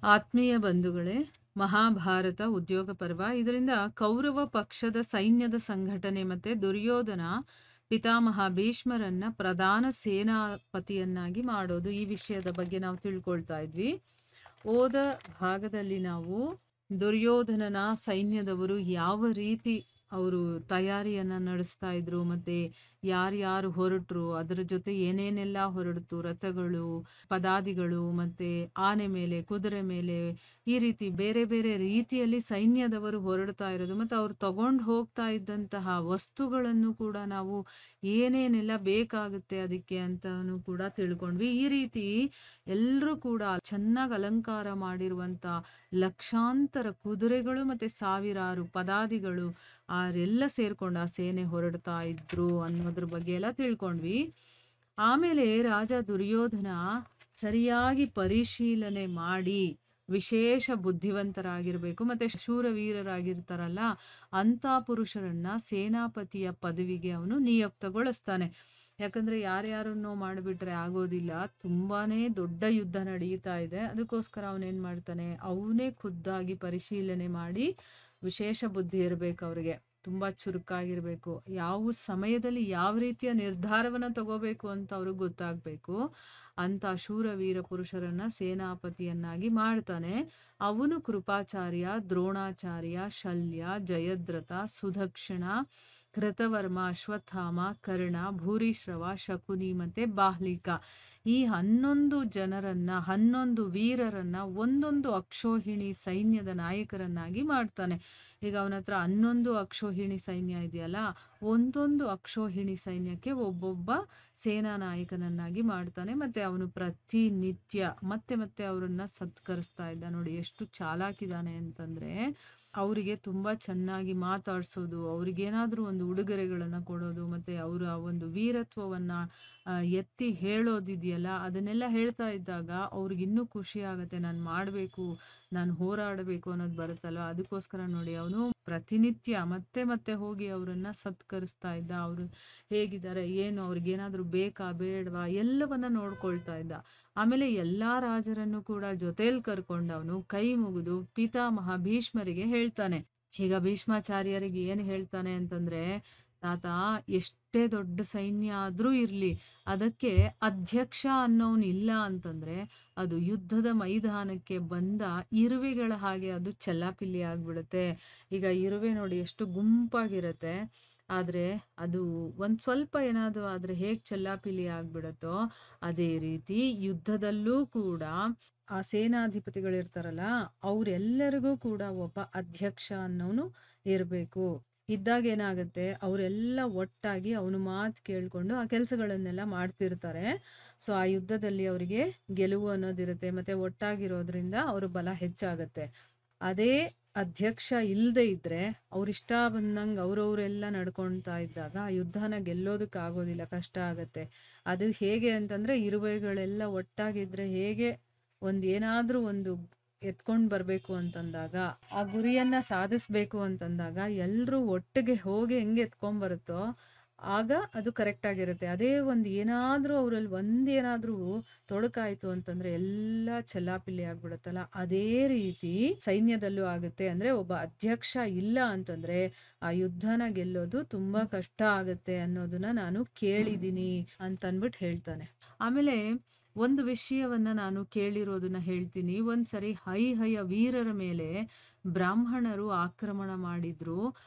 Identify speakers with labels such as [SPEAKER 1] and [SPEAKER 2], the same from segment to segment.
[SPEAKER 1] ಆತ್ಮೀಯ ಬಂಧುಗಳೇ, ಮಹಾಭಾರತ ಉದ್ಯೋಗ ಪರ್ವ. ಇದರಿಂದ ಕೌರವ ಪಕ್ಷದ ಸೈನ್ಯದ ಸಂಘಟನೆ ಮತ್ತೆ ದುರ್ಯೋಧನ ಪಿತಾಮಹ ಭೀಷ್ಮರನ್ನ ಪ್ರಧಾನ ಸೇನಾಪತಿಯನ್ನಾಗಿ ಮಾಡೋದು, ಈ ವಿಷಯದ ಬಗ್ಗೆ ನಾವು ತಿಳ್ಕೊಳ್ತಾ ಇದ್ವಿ. ಹೋದ ಭಾಗದಲ್ಲಿ ನಾವು ದುರ್ಯೋಧನನ ಸೈನ್ಯದವರು ಯಾವ ರೀತಿ ಅವರು ತಯಾರಿಯನ್ನ ನಡೆಸ್ತಾ ಇದ್ರು, ಮತ್ತೆ ಯಾರ್ಯಾರು ಹೊರಟರು, ಅದರ ಜೊತೆ ಏನೇನೆಲ್ಲ ಹೊರಡ್ತು, ರಥಗಳು, ಪದಾದಿಗಳು, ಮತ್ತೆ ಆನೆ ಮೇಲೆ, ಕುದುರೆ ಮೇಲೆ, ಈ ರೀತಿ ಬೇರೆ ಬೇರೆ ರೀತಿಯಲ್ಲಿ ಸೈನ್ಯದವರು ಹೊರಡ್ತಾ ಇರೋದು, ಮತ್ತೆ ಅವ್ರು ತಗೊಂಡು ಹೋಗ್ತಾ ಇದ್ದಂತಹ ವಸ್ತುಗಳನ್ನು ಕೂಡ ನಾವು ಏನೇನೆಲ್ಲ ಬೇಕಾಗುತ್ತೆ ಅದಕ್ಕೆ ಅಂತಾನು ಕೂಡ ತಿಳ್ಕೊಂಡ್ವಿ. ಈ ರೀತಿ ಎಲ್ಲರೂ ಕೂಡ ಚೆನ್ನಾಗಿ ಅಲಂಕಾರ ಮಾಡಿರುವಂತ ಲಕ್ಷಾಂತರ ಕುದುರೆಗಳು ಮತ್ತೆ ಸಾವಿರಾರು ಪದಾದಿಗಳು ಅವರೆಲ್ಲ ಸೇರ್ಕೊಂಡು ಆ ಸೇನೆ ಹೊರಡ್ತಾ ಇದ್ರು ಅನ್ನೋದ್ರ ಬಗ್ಗೆ ಎಲ್ಲ ತಿಳ್ಕೊಂಡ್ವಿ. ಆಮೇಲೆ ರಾಜ ದುರ್ಯೋಧನ ಸರಿಯಾಗಿ ಪರಿಶೀಲನೆ ಮಾಡಿ ವಿಶೇಷ ಬುದ್ಧಿವಂತರಾಗಿರ್ಬೇಕು ಮತ್ತೆ ಶೂರವೀರರಾಗಿರ್ತಾರಲ್ಲ ಅಂತ ಪುರುಷರನ್ನ ಸೇನಾಪತಿಯ ಪದವಿಗೆ ಅವನು ನಿಯುಕ್ತಗೊಳಿಸ್ತಾನೆ. ಯಾಕಂದ್ರೆ ಯಾರ್ಯಾರನ್ನೋ ಮಾಡಿಬಿಟ್ರೆ ಆಗೋದಿಲ್ಲ, ತುಂಬಾನೇ ದೊಡ್ಡ ಯುದ್ಧ ನಡೀತಾ ಇದೆ. ಅದಕ್ಕೋಸ್ಕರ ಅವನೇನ್ ಮಾಡ್ತಾನೆ, ಅವನೇ ಖುದ್ದಾಗಿ ಪರಿಶೀಲನೆ ಮಾಡಿ, ವಿಶೇಷ ಬುದ್ಧಿ ಇರಬೇಕು ಅವ್ರಿಗೆ, ತುಂಬಾ ಚುರುಕಾಗಿರ್ಬೇಕು, ಯಾವ ಸಮಯದಲ್ಲಿ ಯಾವ ರೀತಿಯ ನಿರ್ಧಾರವನ್ನ ತಗೋಬೇಕು ಅಂತ ಅವ್ರಿಗೆ ಗೊತ್ತಾಗ್ಬೇಕು. ಅಂತ ಶೂರವೀರ ಪುರುಷರನ್ನ ಸೇನಾಪತಿಯನ್ನಾಗಿ ಮಾಡ್ತಾನೆ. ಅವನು ಕೃಪಾಚಾರ್ಯ, ದ್ರೋಣಾಚಾರ್ಯ, ಶಲ್ಯ, ಜಯದ್ರಥ, ಸುದಕ್ಷಿಣ, ಕೃತವರ್ಮ, ಅಶ್ವತ್ಥಾಮ, ಕರ್ಣ, ಭೂರಿಶ್ರವ, ಶಕುನಿ ಮತ್ತೆ ಬಾಹ್ಲಿಕ, ಈ 11 ಜನರನ್ನ, 11 ವೀರರನ್ನ ಒಂದೊಂದು ಅಕ್ಷೋಹಿಣಿ ಸೈನ್ಯದ ನಾಯಕರನ್ನಾಗಿ ಮಾಡ್ತಾನೆ. ಈಗ ಅವನ ಹತ್ರ 11 ಅಕ್ಷೋಹಿಣಿ ಸೈನ್ಯ ಇದೆಯಲ್ಲ, ಒಂದೊಂದು ಅಕ್ಷೋಹಿಣಿ ಸೈನ್ಯಕ್ಕೆ ಒಬ್ಬೊಬ್ಬ ಸೇನಾ ನಾಯಕನನ್ನಾಗಿ ಮಾಡ್ತಾನೆ. ಮತ್ತೆ ಅವನು ಪ್ರತಿನಿತ್ಯ ಮತ್ತೆ ಮತ್ತೆ ಅವರನ್ನ ಸತ್ಕರಿಸ್ತಾ ಇದ್ದ. ನೋಡಿ ಎಷ್ಟು ಚಾಲಾಕಿದಾನೆ ಅಂತಂದ್ರೆ, ಅವರಿಗೆ ತುಂಬಾ ಚೆನ್ನಾಗಿ ಮಾತಾಡ್ಸೋದು, ಅವ್ರಿಗೇನಾದ್ರೂ ಒಂದು ಉಡುಗೊರೆಗಳನ್ನ ಕೊಡೋದು, ಮತ್ತೆ ಅವರ ಒಂದು ವೀರತ್ವವನ್ನ ಎತ್ತಿ ಹೇಳೋದಿದೆಯಲ್ಲ, ಅದನ್ನೆಲ್ಲ ಹೇಳ್ತಾ ಇದ್ದಾಗ ಅವ್ರಿಗೆ ಇನ್ನೂ ಖುಷಿ ಆಗತ್ತೆ, ನಾನು ಮಾಡಬೇಕು, ನಾನು ಹೋರಾಡಬೇಕು ಅನ್ನೋದು ಬರುತ್ತಲ್ವ. ಅದಕ್ಕೋಸ್ಕರ ನೋಡಿ ಅವನು ಪ್ರತಿನಿತ್ಯ ಮತ್ತೆ ಮತ್ತೆ ಹೋಗಿ ಅವರನ್ನ ಸತ್ಕರಿಸ್ತಾ ಇದ್ದ. ಅವರು ಹೇಗಿದ್ದಾರೆ, ಏನು, ಅವ್ರಿಗೇನಾದ್ರೂ ಬೇಕಾ ಬೇಡವಾ ಎಲ್ಲವನ್ನ ನೋಡ್ಕೊಳ್ತಾ ಇದ್ದ. ಆಮೇಲೆ ಎಲ್ಲಾ ರಾಜರನ್ನು ಕೂಡ ಜೊತೆಯಲ್ಲಿ ಕರ್ಕೊಂಡು ಅವನು ಕೈ ಮುಗಿದು ಪಿತಾಮಹ ಭೀಷ್ಮರಿಗೆ ಹೇಳ್ತಾನೆ. ಈಗ ಭೀಷ್ಮಾಚಾರ್ಯರಿಗೆ ಏನು ಹೇಳ್ತಾನೆ ಅಂತಂದ್ರೆ, ತಾತ, ಎಷ್ಟೇ ದೊಡ್ಡ ಸೈನ್ಯ ಆದ್ರೂ ಇರ್ಲಿ, ಅದಕ್ಕೆ ಅಧ್ಯಕ್ಷ ಅನ್ನೋನ್ ಇಲ್ಲ ಅಂತಂದ್ರೆ ಅದು ಯುದ್ಧದ ಮೈದಾನಕ್ಕೆ ಬಂದ ಇರುವೆಗಳ ಹಾಗೆ ಅದು ಚೆಲ್ಲಾಪಿಲ್ಲಿ ಆಗ್ಬಿಡುತ್ತೆ. ಈಗ ಇರುವೆ ನೋಡಿ ಎಷ್ಟು ಗುಂಪಾಗಿರತ್ತೆ, ಆದ್ರೆ ಅದು ಒಂದ್ ಸ್ವಲ್ಪ ಏನಾದ್ರು ಆದ್ರೆ ಹೇಗ್ ಚೆಲ್ಲಾಪಿಲ್ಲಿ ಆಗ್ಬಿಡತ್ತೋ, ಅದೇ ರೀತಿ ಯುದ್ಧದಲ್ಲೂ ಕೂಡ ಆ ಸೇನಾಧಿಪತಿಗಳಿರ್ತಾರಲ್ಲ, ಅವ್ರೆಲ್ಲರಿಗೂ ಕೂಡ ಒಬ್ಬ ಅಧ್ಯಕ್ಷ ಅನ್ನೋನು ಇರ್ಬೇಕು. ಇದ್ದಾಗ ಏನಾಗುತ್ತೆ, ಅವರೆಲ್ಲ ಒಟ್ಟಾಗಿ ಅವನು ಮಾತು ಕೇಳ್ಕೊಂಡು ಆ ಕೆಲಸಗಳನ್ನೆಲ್ಲ ಮಾಡ್ತಿರ್ತಾರೆ. ಸೊ ಆ ಯುದ್ಧದಲ್ಲಿ ಅವರಿಗೆ ಗೆಲುವು ಅನ್ನೋದಿರುತ್ತೆ, ಮತ್ತೆ ಒಟ್ಟಾಗಿರೋದ್ರಿಂದ ಅವ್ರ ಬಲ ಹೆಚ್ಚಾಗತ್ತೆ. ಅದೇ ಅಧ್ಯಕ್ಷ ಇಲ್ಲದೆ ಇದ್ರೆ ಅವ್ರಿಷ್ಟ ಬಂದಂಗೆ ಅವ್ರವ್ರೆಲ್ಲ ನಡ್ಕೊಳ್ತಾ ಇದ್ದಾಗ ಆ ಯುದ್ಧನ ಗೆಲ್ಲೋದಕ್ಕಾಗೋದಿಲ್ಲ, ಕಷ್ಟ ಆಗತ್ತೆ. ಅದು ಹೇಗೆ ಅಂತಂದ್ರೆ, ಇರುವೆಗಳೆಲ್ಲ ಒಟ್ಟಾಗಿದ್ರೆ ಹೇಗೆ ಏನಾದ್ರೂ ಒಂದು ಎತ್ಕೊಂಡ್ ಬರ್ಬೇಕು ಅಂತಂದಾಗ, ಆ ಗುರಿಯನ್ನ ಸಾಧಿಸ್ಬೇಕು ಅಂತಂದಾಗ ಎಲ್ರೂ ಒಟ್ಟಿಗೆ ಹೋಗಿ ಹೆಂಗೆ ಎತ್ಕೊಂಡ್ ಬರುತ್ತೋ ಆಗ ಅದು ಕರೆಕ್ಟ್ ಆಗಿರುತ್ತೆ. ಅದೇ ಏನಾದ್ರೂ ಅವ್ರಲ್ಲಿ ಏನಾದ್ರೂ ತೊಡಕಾಯ್ತು ಅಂತಂದ್ರೆ ಎಲ್ಲ ಚೆಲ್ಲಾಪಿಲ್ಲಿ ಆಗ್ಬಿಡುತ್ತಲ್ಲ, ಅದೇ ರೀತಿ ಸೈನ್ಯದಲ್ಲೂ ಆಗುತ್ತೆ. ಅಂದ್ರೆ ಒಬ್ಬ ಅಧ್ಯಕ್ಷ ಇಲ್ಲ ಅಂತಂದ್ರೆ ಆ ಯುದ್ಧನ ಗೆಲ್ಲೋದು ತುಂಬಾ ಕಷ್ಟ ಆಗತ್ತೆ ಅನ್ನೋದನ್ನ ನಾನು ಕೇಳಿದೀನಿ ಅಂತ ಅನ್ಬಿಟ್ಟು ಹೇಳ್ತಾನೆ. ಆಮೇಲೆ ಒಂದು ವಿಷಯವನ್ನ ನಾನು ಕೇಳಿರೋದನ್ನ ಹೇಳ್ತೀನಿ. ಒಂದ್ಸರಿ ಹೈಹಯ ವೀರರ ಮೇಲೆ ಬ್ರಾಹ್ಮಣರು ಆಕ್ರಮಣ ಮಾಡಿದ್ರು.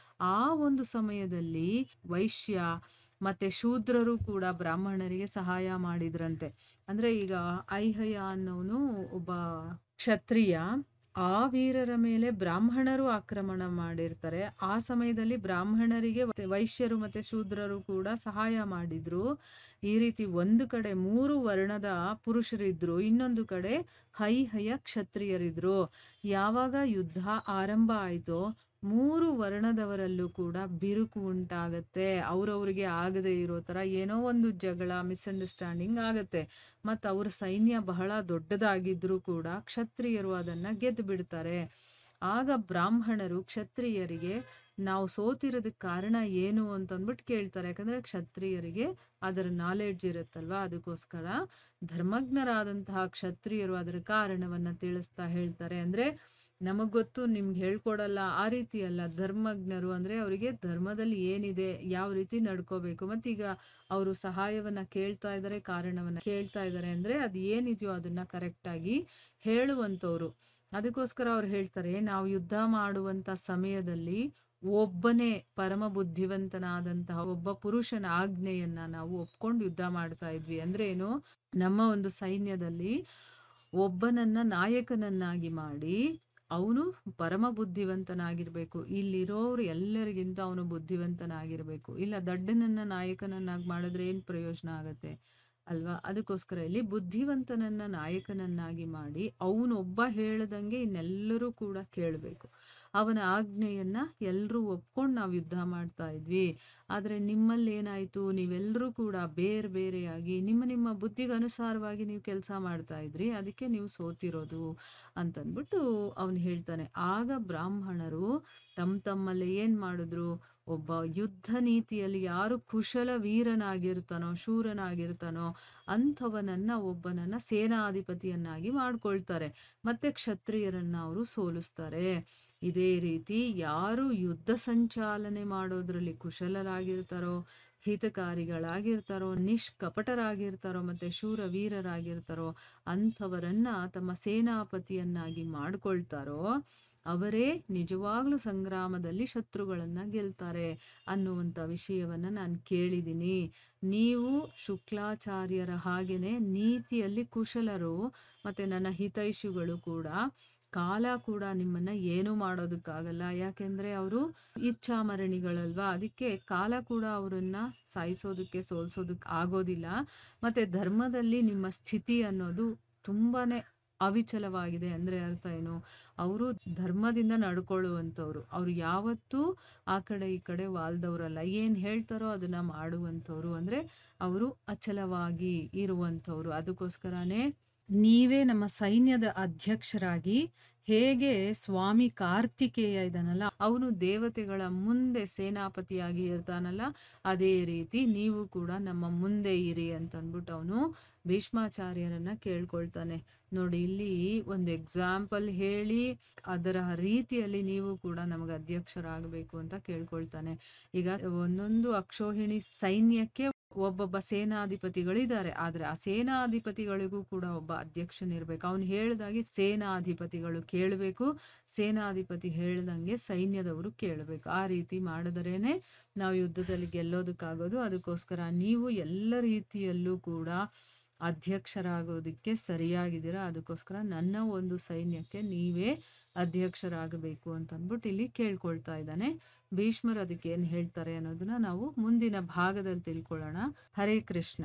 [SPEAKER 1] ಆ ಒಂದು ಸಮಯದಲ್ಲಿ ವೈಶ್ಯ ಮತ್ತೆ ಶೂದ್ರರು ಕೂಡ ಬ್ರಾಹ್ಮಣರಿಗೆ ಸಹಾಯ ಮಾಡಿದ್ರಂತೆ. ಅಂದ್ರೆ ಈಗ ಐಹಯ ಅನ್ನೋನು ಒಬ್ಬ ಕ್ಷತ್ರಿಯ, ಆ ವೀರರ ಮೇಲೆ ಬ್ರಾಹ್ಮಣರು ಆಕ್ರಮಣ ಮಾಡಿರ್ತಾರೆ. ಆ ಸಮಯದಲ್ಲಿ ಬ್ರಾಹ್ಮಣರಿಗೆ ವೈಶ್ಯರು ಮತ್ತೆ ಶೂದ್ರರು ಕೂಡ ಸಹಾಯ ಮಾಡಿದ್ರು. ಈ ರೀತಿ ಒಂದು ಕಡೆ 3 ವರ್ಣದ ಪುರುಷರಿದ್ರು, ಇನ್ನೊಂದು ಕಡೆ ಹೈಹಯ ಕ್ಷತ್ರಿಯರಿದ್ರು. ಯಾವಾಗ ಯುದ್ಧ ಆರಂಭ ಆಯ್ತೋ 3 ವರ್ಣದವರಲ್ಲೂ ಕೂಡ ಬಿರುಕು ಉಂಟಾಗತ್ತೆ. ಅವ್ರವ್ರಿಗೆ ಆಗದೆ ಇರೋ ತರ ಏನೋ ಒಂದು ಜಗಳ, ಮಿಸ್ಅಂಡರ್ಸ್ಟ್ಯಾಂಡಿಂಗ್ ಆಗತ್ತೆ. ಮತ್ತ ಅವ್ರ ಸೈನ್ಯ ಬಹಳ ದೊಡ್ಡದಾಗಿದ್ರು ಕೂಡ ಕ್ಷತ್ರಿಯರು ಅದನ್ನ ಗೆದ್ದು ಬಿಡ್ತಾರೆ. ಆಗ ಬ್ರಾಹ್ಮಣರು ಕ್ಷತ್ರಿಯರಿಗೆ ನಾವು ಸೋತಿರೋದಕ್ಕೆ ಕಾರಣ ಏನು ಅಂತಂದ್ಬಿಟ್ಟು ಕೇಳ್ತಾರೆ. ಯಾಕಂದ್ರೆ ಕ್ಷತ್ರಿಯರಿಗೆ ಅದರ ನಾಲೆಡ್ಜ್ ಇರುತ್ತಲ್ವಾ, ಅದಕ್ಕೋಸ್ಕರ ಧರ್ಮಜ್ಞರಾದಂತಹ ಕ್ಷತ್ರಿಯರು ಅದರ ಕಾರಣವನ್ನ ತಿಳಿಸ್ತಾ ಹೇಳ್ತಾರೆ. ಅಂದ್ರೆ ನಮಗ್ ಗೊತ್ತು ನಿಮ್ಗೆ ಹೇಳ್ಕೊಡಲ್ಲ ಆ ರೀತಿ ಅಲ್ಲ. ಧರ್ಮಜ್ಞರು ಅಂದ್ರೆ ಅವರಿಗೆ ಧರ್ಮದಲ್ಲಿ ಏನಿದೆ, ಯಾವ ರೀತಿ ನಡ್ಕೋಬೇಕು, ಮತ್ತೀಗ ಅವರು ಸಹಾಯವನ್ನ ಕೇಳ್ತಾ ಇದ್ದಾರೆ, ಕಾರಣವನ್ನ ಕೇಳ್ತಾ ಇದ್ದಾರೆ ಅಂದ್ರೆ ಅದು ಏನಿದೆಯೋ ಅದನ್ನ ಕರೆಕ್ಟ್ ಆಗಿ ಹೇಳುವಂತವ್ರು. ಅದಕ್ಕೋಸ್ಕರ ಅವ್ರು ಹೇಳ್ತಾರೆ, ನಾವು ಯುದ್ಧ ಮಾಡುವಂತ ಸಮಯದಲ್ಲಿ ಒಬ್ಬನೇ ಪರಮ ಬುದ್ಧಿವಂತನಾದಂತಹ ಒಬ್ಬ ಪುರುಷನ ಆಜ್ಞೆಯನ್ನ ನಾವು ಒಪ್ಕೊಂಡು ಯುದ್ಧ ಮಾಡ್ತಾ ಇದ್ವಿ. ಅಂದ್ರೆ ಏನು, ನಮ್ಮ ಒಂದು ಸೈನ್ಯದಲ್ಲಿ ಒಬ್ಬನನ್ನ ನಾಯಕನನ್ನಾಗಿ ಮಾಡಿ ಅವನು ಪರಮ ಬುದ್ಧಿವಂತನಾಗಿರ್ಬೇಕು. ಇಲ್ಲಿರೋರು ಎಲ್ಲರಿಗಿಂತ ಅವನು ಬುದ್ಧಿವಂತನಾಗಿರ್ಬೇಕು. ಇಲ್ಲ ದಡ್ಡನನ್ನ ನಾಯಕನನ್ನಾಗಿ ಮಾಡಿದ್ರೆ ಏನ್ ಪ್ರಯೋಜನ ಆಗತ್ತೆ ಅಲ್ವಾ? ಅದಕ್ಕೋಸ್ಕರ ಇಲ್ಲಿ ಬುದ್ಧಿವಂತನನ್ನ ನಾಯಕನನ್ನಾಗಿ ಮಾಡಿ ಅವನೊಬ್ಬ ಹೇಳ್ದಂಗೆ ಇನ್ನೆಲ್ಲರೂ ಕೂಡ ಕೇಳಬೇಕು. ಅವನ ಆಜ್ಞೆಯನ್ನ ಎಲ್ರೂ ಒಪ್ಕೊಂಡು ನಾವು ಯುದ್ಧ ಮಾಡ್ತಾ ಇದ್ವಿ. ಆದ್ರೆ ನಿಮ್ಮಲ್ಲಿ ಏನಾಯ್ತು, ನೀವೆಲ್ಲರೂ ಕೂಡ ಬೇರೆ ಬೇರೆಯಾಗಿ ನಿಮ್ಮ ನಿಮ್ಮ ಬುದ್ಧಿಗೆ ಅನುಸಾರವಾಗಿ ನೀವು ಕೆಲಸ ಮಾಡ್ತಾ ಇದ್ರಿ, ಅದಕ್ಕೆ ನೀವು ಸೋತಿರೋದು ಅಂತಂದ್ಬಿಟ್ಟು ಅವನು ಹೇಳ್ತಾನೆ. ಆಗ ಬ್ರಾಹ್ಮಣರು ತಮ್ಮಲ್ಲಿ ಏನ್ ಮಾಡಿದ್ರು, ಒಬ್ಬ ಯುದ್ಧ ನೀತಿಯಲ್ಲಿ ಯಾರು ಕುಶಲ ವೀರನಾಗಿರ್ತಾನೋ ಶೂರನಾಗಿರ್ತಾನೋ ಅಂಥವನನ್ನ ಒಬ್ಬನನ್ನ ಸೇನಾಧಿಪತಿಯನ್ನಾಗಿ ಮಾಡ್ಕೊಳ್ತಾರೆ. ಮತ್ತೆ ಕ್ಷತ್ರಿಯರನ್ನ ಅವರು ಸೋಲಿಸ್ತಾರೆ. ಇದೇ ರೀತಿ ಯಾರು ಯುದ್ಧ ಸಂಚಾಲನೆ ಮಾಡೋದ್ರಲ್ಲಿ ಕುಶಲರಾಗಿರ್ತಾರೋ, ಹಿತಕಾರಿಗಳಾಗಿರ್ತಾರೋ, ನಿಷ್ಕಪಟರಾಗಿರ್ತಾರೋ, ಮತ್ತೆ ಶೂರವೀರರಾಗಿರ್ತಾರೋ ಅಂಥವರನ್ನ ತಮ್ಮ ಸೇನಾಪತಿಯನ್ನಾಗಿ ಮಾಡ್ಕೊಳ್ತಾರೋ ಅವರೇ ನಿಜವಾಗ್ಲೂ ಸಂಗ್ರಾಮದಲ್ಲಿ ಶತ್ರುಗಳನ್ನ ಗೆಲ್ತಾರೆ ಅನ್ನುವಂಥ ವಿಷಯವನ್ನ ನಾನು ಕೇಳಿದ್ದೀನಿ. ನೀವು ಶುಕ್ಲಾಚಾರ್ಯರ ಹಾಗೇನೆ ನೀತಿಯಲ್ಲಿ ಕುಶಲರು, ಮತ್ತೆ ನನ್ನ ಹಿತೈಷಿಗಳು ಕೂಡ. ಕಾಲ ಕೂಡ ನಿಮ್ಮನ್ನ ಏನು ಮಾಡೋದಕ್ಕಾಗಲ್ಲ, ಯಾಕೆಂದ್ರೆ ಅವರು ಇಚ್ಛಾಮರಣಿಗಳಲ್ವಾ. ಅದಕ್ಕೆ ಕಾಲ ಕೂಡ ಅವರನ್ನ ಸಾಯಿಸೋದಕ್ಕೆ ಸೋಲ್ಸೋದಕ್ಕೆ ಆಗೋದಿಲ್ಲ. ಮತ್ತೆ ಧರ್ಮದಲ್ಲಿ ನಿಮ್ಮ ಸ್ಥಿತಿ ಅನ್ನೋದು ತುಂಬಾನೇ ಅವಿಚಲವಾಗಿದೆ. ಅಂದ್ರೆ ಅರ್ಥ ಏನು, ಅವರು ಧರ್ಮದಿಂದ ನಡ್ಕೊಳ್ಳುವಂಥವ್ರು. ಅವ್ರು ಯಾವತ್ತೂ ಆ ಕಡೆ ಈ ಕಡೆ ವಾಲ್ದವ್ರಲ್ಲ. ಏನ್ ಹೇಳ್ತಾರೋ ಅದನ್ನ ಮಾಡುವಂಥವ್ರು. ಅಂದ್ರೆ ಅವರು ಅಚಲವಾಗಿ ಇರುವಂಥವ್ರು. ಅದಕ್ಕೋಸ್ಕರನೇ ನೀವೇ ನಮ್ಮ ಸೈನ್ಯದ ಅಧ್ಯಕ್ಷರಾಗಿ, ಹೇಗೆ ಸ್ವಾಮಿ ಕಾರ್ತಿಕೇಯ ಇದಾನಲ್ಲ ಅವನು ದೇವತೆಗಳ ಮುಂದೆ ಸೇನಾಪತಿಯಾಗಿ ಇರ್ತಾನಲ್ಲ, ಅದೇ ರೀತಿ ನೀವು ಕೂಡ ನಮ್ಮ ಮುಂದೆ ಇರಿ ಅಂತ ಅಂದ್ಬಿಟ್ಟು ಅವನು ಭೀಷ್ಮಾಚಾರ್ಯರನ್ನ ಕೇಳ್ಕೊಳ್ತಾನೆ. ನೋಡಿ, ಇಲ್ಲಿ ಒಂದು ಎಕ್ಸಾಂಪಲ್ ಹೇಳಿ ಅದರ ರೀತಿಯಲ್ಲಿ ನೀವು ಕೂಡ ನಮಗೆ ಅಧ್ಯಕ್ಷರಾಗಬೇಕು ಅಂತ ಕೇಳ್ಕೊಳ್ತಾನೆ. ಈಗ ಒಂದೊಂದು ಅಕ್ಷೋಹಿಣಿ ಸೈನ್ಯಕ್ಕೆ ಒಬ್ಬೊಬ್ಬ ಸೇನಾಧಿಪತಿಗಳಿದ್ದಾರೆ. ಆದ್ರೆ ಆ ಸೇನಾಧಿಪತಿಗಳಿಗೂ ಕೂಡ ಒಬ್ಬ ಅಧ್ಯಕ್ಷನಿರ್ಬೇಕು. ಅವನು ಹೇಳ್ದಾಗೆ ಸೇನಾಧಿಪತಿಗಳು ಕೇಳಬೇಕು, ಸೇನಾಧಿಪತಿ ಹೇಳ್ದಂಗೆ ಸೈನ್ಯದವರು ಕೇಳಬೇಕು. ಆ ರೀತಿ ಮಾಡಿದರೇನೆ ನಾವು ಯುದ್ಧದಲ್ಲಿ ಗೆಲ್ಲೋದಕ್ಕಾಗೋದು. ಅದಕ್ಕೋಸ್ಕರ ನೀವು ಎಲ್ಲ ರೀತಿಯಲ್ಲೂ ಕೂಡ ಅಧ್ಯಕ್ಷರಾಗೋದಕ್ಕೆ ಸರಿಯಾಗಿದ್ದೀರಾ. ಅದಕ್ಕೋಸ್ಕರ ನನ್ನ ಒಂದು ಸೈನ್ಯಕ್ಕೆ ನೀವೇ ಅಧ್ಯಕ್ಷರಾಗಬೇಕು ಅಂತ ಅಂದ್ಬಿಟ್ಟು ಇಲ್ಲಿ ಕೇಳ್ಕೊಳ್ತಾ ಇದ್ದಾನೆ. ಭೀಷ್ಮರು ಅದಕ್ಕೆ ಏನ್ ಹೇಳ್ತಾರೆ ಅನ್ನೋದನ್ನ ನಾವು ಮುಂದಿನ ಭಾಗದಲ್ಲಿ ತಿಳ್ಕೊಳ್ಳೋಣ. ಹರೇ ಕೃಷ್ಣ.